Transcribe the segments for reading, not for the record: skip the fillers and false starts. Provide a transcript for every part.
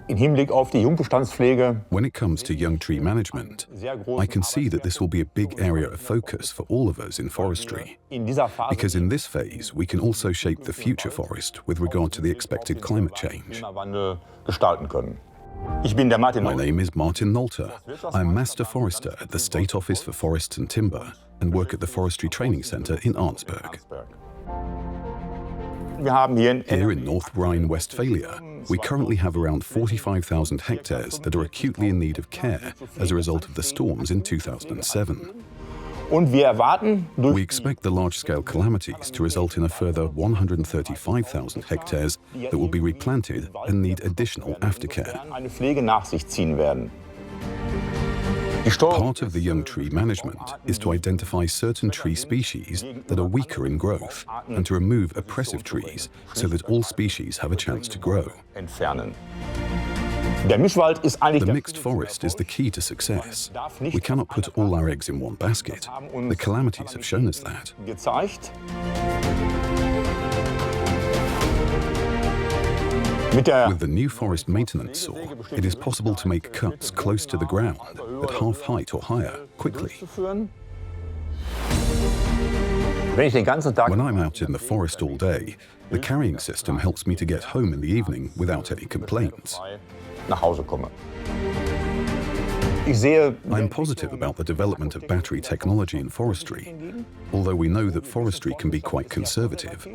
When it comes to young tree management, I can see that this will be a big area of focus for all of us in forestry, because in this phase we can also shape the future forest with regard to the expected climate change. My name is Martin Nolte. I'm Master Forester at the State Office for Forests and Timber and work at the Forestry Training Centre in Arnsberg. Here in North Rhine-Westphalia, we currently have around 45,000 hectares that are acutely in need of care as a result of the storms in 2007. We expect the large-scale calamities to result in a further 135,000 hectares that will be replanted and need additional aftercare. Part of the young tree management is to identify certain tree species that are weaker in growth and to remove oppressive trees so that all species have a chance to grow. The mixed forest is the key to success. We cannot put all our eggs in one basket. The calamities have shown us that. With the new forest maintenance saw, it is possible to make cuts close to the ground, at half height or higher, quickly. When I'm out in the forest all day, the carrying system helps me to get home in the evening without any complaints. I'm positive about the development of battery technology in forestry, although we know that forestry can be quite conservative.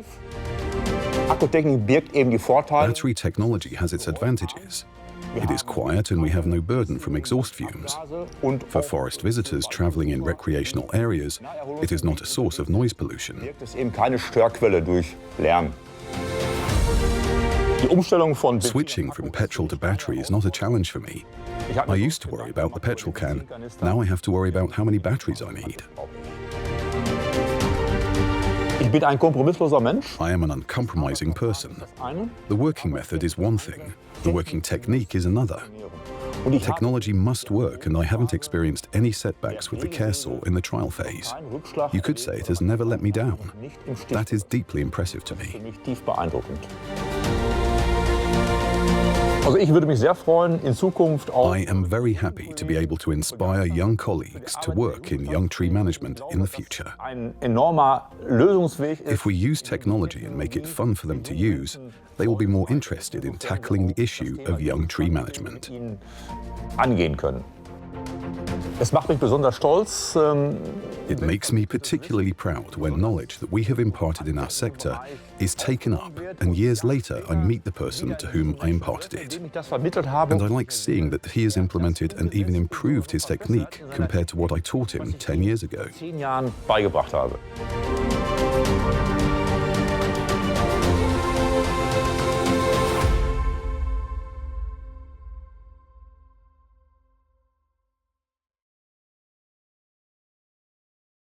Battery technology has its advantages. It is quiet and we have no burden from exhaust fumes. For forest visitors traveling in recreational areas, it is not a source of noise pollution. Switching from petrol to battery is not a challenge for me. I used to worry about the petrol can. Now I have to worry about how many batteries I need. I am an uncompromising person. The working method is one thing. The working technique is another. Technology must work, and I haven't experienced any setbacks with the care saw in the trial phase. You could say it has never let me down. That is deeply impressive to me. I am very happy to be able to inspire young colleagues to work in young tree management in the future. If we use technology and make it fun for them to use, they will be more interested in tackling the issue of young tree management. It makes me particularly proud when knowledge that we have imparted in our sector is taken up, and years later I meet the person to whom I imparted it. And I like seeing that he has implemented and even improved his technique compared to what I taught him 10 years ago.